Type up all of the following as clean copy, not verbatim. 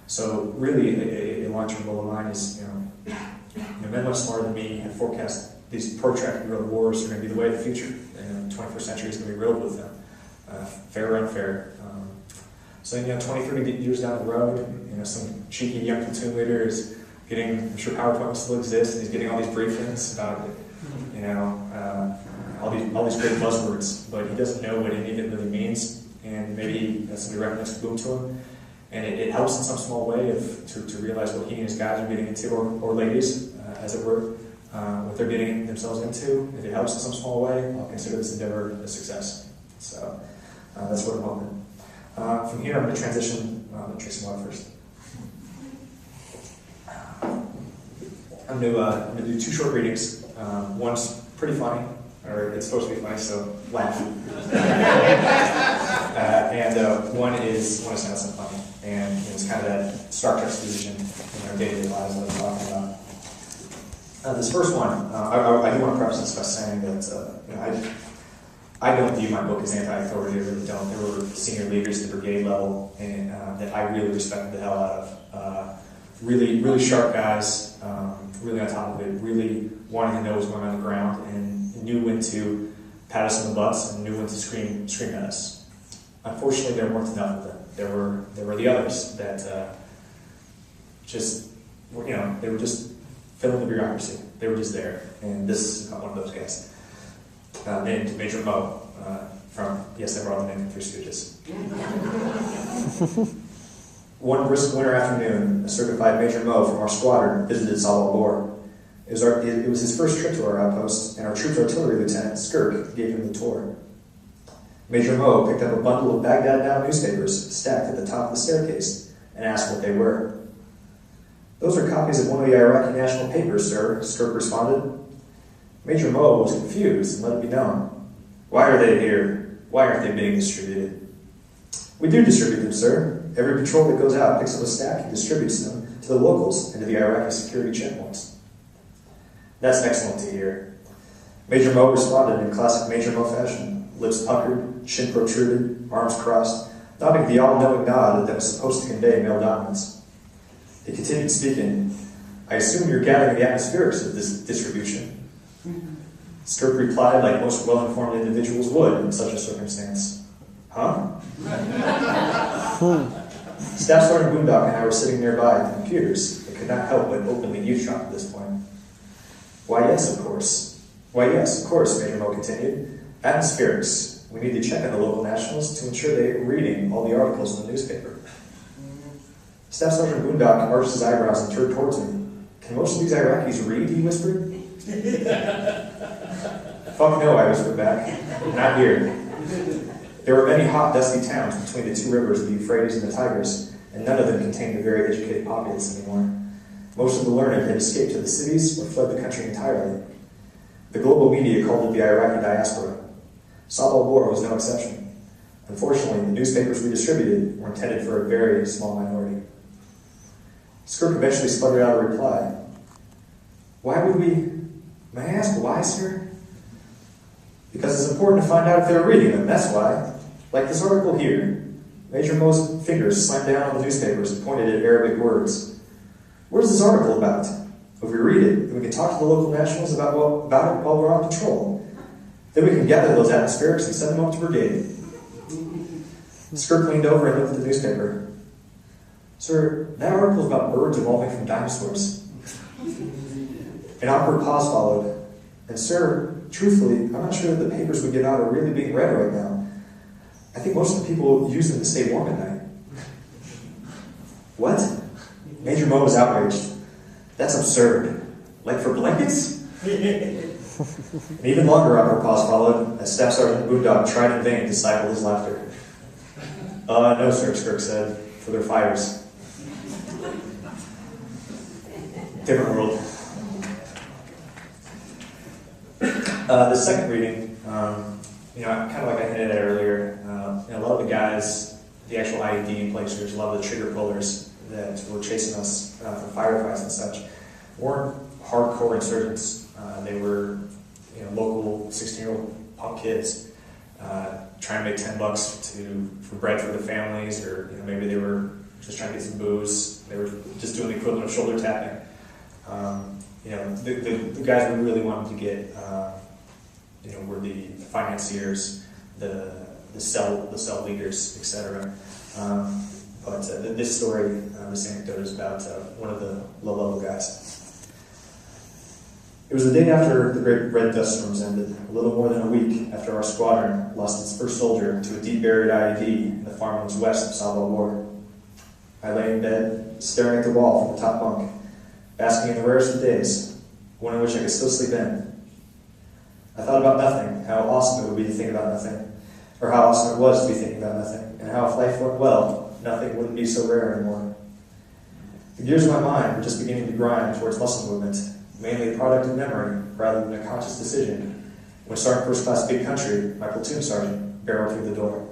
So really, a long-term goal of mine is, men much smarter than me have forecast these protracted world wars are going to be the way of the future, and the 21st century is going to be riddled with them, fair or unfair. So 20, 30 years down the road, some cheeky young platoon leader is getting, I'm sure PowerPoint will still exist, and he's getting all these briefings about, all these great buzzwords, but he doesn't know what any of it really means, and maybe somebody recommends Kaboom to him, and it helps in some small way to realize what he and his guys are getting into, or ladies, as it were, what they're getting themselves into. If it helps in some small way, I'll consider this endeavor a success. So that's what I'm hoping. From here, I'm going to transition. I'm going to drink some water first. I'm going to do 2 short readings. One's pretty funny, or it's supposed to be funny, so laugh. And one is not so funny, and it's kind of that Star Trek exposition in our day-to-day lives that I'm talking about. This first one, I do want to preface this by saying that I don't view my book as anti-authority. I really don't. There were senior leaders at the brigade level and that I really respected the hell out of. Really, really sharp guys, really on top of it, really wanting to know what was going on the ground, and knew when to pat us on the butts and knew when to scream at us. Unfortunately, there weren't enough of them. There were the others that they were just filling the bureaucracy. They were just there, and this is not one of those guys. Named Major Mo from, yes, I brought the name from Three Stooges. One brisk winter afternoon, a certified Major Mo from our squadron visited Salo Bor. It was his first trip to our outpost, and our troop's artillery lieutenant, Skirk, gave him the tour. Major Mo picked up a bundle of Baghdad-bound newspapers stacked at the top of the staircase and asked what they were. "Those are copies of one of the Iraqi national papers, sir," Skirk responded. Major Mo was confused and let it be known. "Why are they here? Why aren't they being distributed?" "We do distribute them, sir. Every patrol that goes out picks up a stack and distributes them to the locals and to the Iraqi security checkpoints." "That's excellent to hear." Major Mo responded in classic Major Mo fashion, lips puckered, chin protruded, arms crossed, nodding the all-knowing nod that was supposed to convey male dominance. He continued speaking. "I assume you're gathering the atmospherics of this distribution." Skirk replied like most well-informed individuals would in such a circumstance. "Huh?" Staff Sergeant Boondock and I were sitting nearby at the computers and could not help but openly eavesdrop at this point. Why yes, of course, Major Mo continued. "Atmospherics. We need to check on the local nationals to ensure they are reading all the articles in the newspaper." Staff Sergeant Boondock arched his eyebrows and turned towards me. "Can most of these Iraqis read?" he whispered. "Fuck no," I whispered back. "Not here." There were many hot, dusty towns between the 2 rivers, the Euphrates and the Tigris, and none of them contained a very educated populace anymore. Most of the learned had escaped to the cities or fled the country entirely. The global media called it the Iraqi diaspora. Salo Bor was no exception. Unfortunately, the newspapers we distributed were intended for a very small minority. Skirk eventually spluttered out a reply. "Why would we... May I ask why, sir?" "Because it's important to find out if they're reading them, that's why. Like this article here." Major Mo's fingers slammed down on the newspapers and pointed at Arabic words. "What is this article about? If we read it, then we can talk to the local nationals about it while we're on patrol. Then we can gather those atmospherics and send them up to brigade." Skirk leaned over and looked at the newspaper. "Sir, that article is about birds evolving from dinosaurs." An awkward pause followed. "And sir, truthfully, I'm not sure that the papers we give out are really being read right now. I think most of the people use them to stay warm at night." "What?" Major Mo was outraged. "That's absurd. Like for blankets?" An even longer awkward pause followed as Staff Sergeant Boondock tried in vain to stifle his laughter. No, sir," Skirk said, "for their fires." Different world. The second reading, kind of like I hinted at earlier, a lot of the guys, the actual IED placers, a lot of the trigger pullers that were chasing us for firefights and such, weren't hardcore insurgents. They were, local 16-year-old punk kids trying to make $10 for bread for their families, or maybe they were just trying to get some booze. They were just doing the equivalent of shoulder tapping. The guys we really wanted to get, were the financiers, the cell leaders, etc. But this story, this anecdote is about one of the low-level guys. It was the day after the great red dust storms ended, a little more than a week after our squadron lost its first soldier to a deep-buried IED in the farmlands west of Salvador. I lay in bed, staring at the wall from the top bunk, basking in the rarest of days, one in which I could still sleep in. I thought about nothing, how awesome it would be to think about nothing, or how awesome it was to be thinking about nothing, and how if life went well, nothing wouldn't be so rare anymore. The gears of my mind were just beginning to grind towards muscle movement, mainly a product of memory rather than a conscious decision, when Sergeant First Class Big Country, my platoon sergeant, barreled through the door.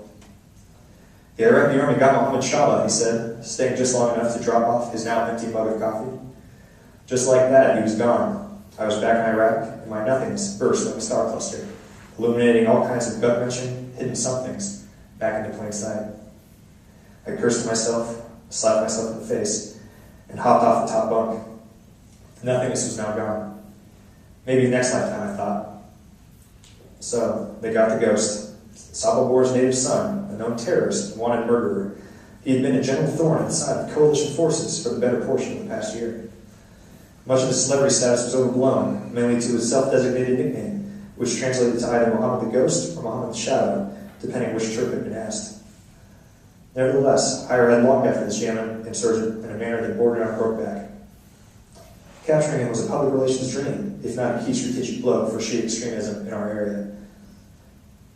The Iraqi Army got Mohammed Shaba, he said, staying just long enough to drop off his now empty mug of coffee. Just like that, he was gone. I was back in Iraq, and my nothingness burst like a star cluster, illuminating all kinds of gut-wrenching, hidden somethings back into plain sight. I cursed myself, slapped myself in the face, and hopped off the top bunk. Nothingness was now gone. Maybe next lifetime, I thought. So, they got the ghost. Salvador's native son, a known terrorist, and wanted murderer. He had been a gentle thorn in the side of coalition forces for the better portion of the past year. Much of his celebrity status was overblown, mainly to his self-designated nickname, which translated to either Mohammed the Ghost or Mohammed the Shadow, depending which chirp had been asked. Nevertheless, Hire had longed after this Yemen insurgent in a manner that bordered on brokeback. Capturing him was a public relations dream, if not a key strategic blow for Shiite extremism in our area.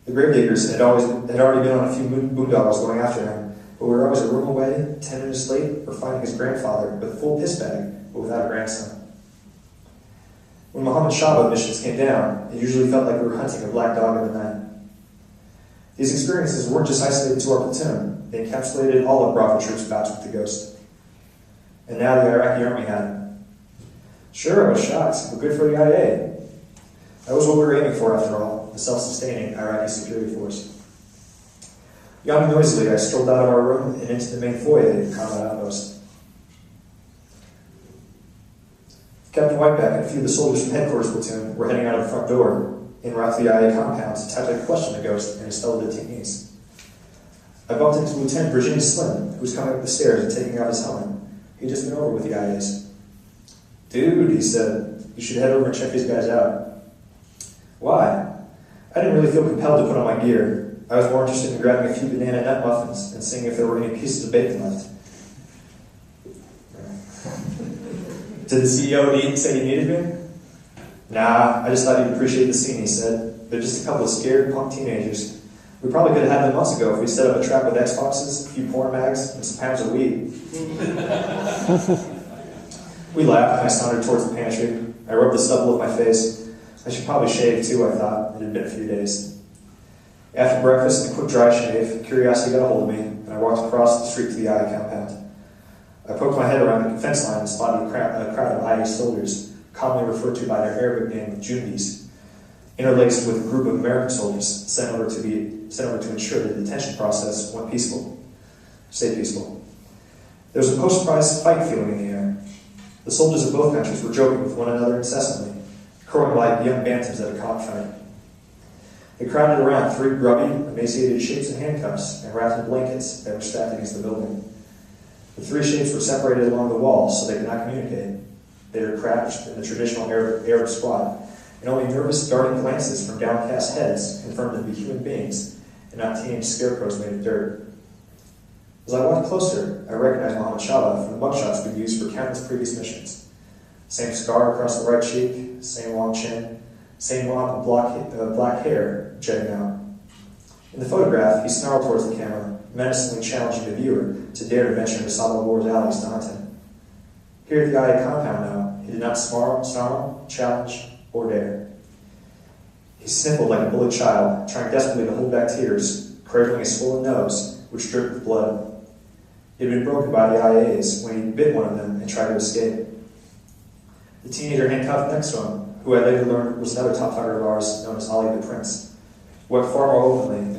The Gravediggers had already been on a few boondoggles going after him, but we were always a room away, 10 minutes late, or finding his grandfather with a full piss bag, but without a grandson. When Mohammed Shaba missions came down, it usually felt like we were hunting a black dog in the night. These experiences weren't just isolated to our platoon, they encapsulated all of Bravo troops' bouts with the ghost. And now the Iraqi Army had it. Sure, I was shocked, but good for the IA. That was what we were aiming for, after all, the self-sustaining Iraqi security force. Yawning noisily, I strolled out of our room and into the main foyer of the combat outpost. Captain Whiteback and a few of the soldiers from headquarters platoon were heading out of the front door, en route to the IA compound to tactically question the ghost and his fellow detainees. I bumped into Lieutenant Virginia Slim, who was coming up the stairs and taking out his helmet. He'd just been over with the IAs. Dude, he said, you should head over and check these guys out. Why? I didn't really feel compelled to put on my gear. I was more interested in grabbing a few banana nut muffins and seeing if there were any pieces of bacon left. Did the CEO say he needed me? Nah, I just thought you'd appreciate the scene, he said. They're just a couple of scared punk teenagers. We probably could have had them months ago if we set up a trap with Xboxes, a few porn mags, and some pounds of weed. We laughed, and I sauntered towards the pantry. I rubbed the stubble of my face. I should probably shave, too, I thought. It had been a few days. After breakfast and a quick dry shave, curiosity got a hold of me, and I walked across the street to the IA compound. I poked my head around the fence line and spotted a crowd of IA soldiers, commonly referred to by their Arabic name of Jundies, interlaced with a group of American soldiers sent over to ensure the detention process went peaceful. Stay peaceful. There was a post-surprise fight feeling in the air. The soldiers of both countries were joking with one another incessantly, crowing like young bantams at a cockfight. They crowded around three grubby, emaciated shapes in handcuffs and wrapped in blankets that were stacked against the building. The three shapes were separated along the wall so they could not communicate. They were crouched in the traditional Arab squat, and only nervous, darting glances from downcast heads confirmed them to be human beings and not teenage scarecrows made of dirt. As I walked closer, I recognized Mohammed Shaba from the mugshots we'd used for countless previous missions. Same scar across the right cheek, same long chin, same mop of black hair jetting out. In the photograph, he snarled towards the camera, menacingly challenging the viewer to dare to venture into Salvador's alleys to hunt him. Here at the IA compound now, he did not snarl, challenge, or dare. He sniffled like a bullied child, trying desperately to hold back tears, cradling his swollen nose, which dripped with blood. It had been broken by the IAs when he bit one of them and tried to escape. The teenager handcuffed next to him, who I later learned was another top fighter of ours known as Ali the Prince, wept far more openly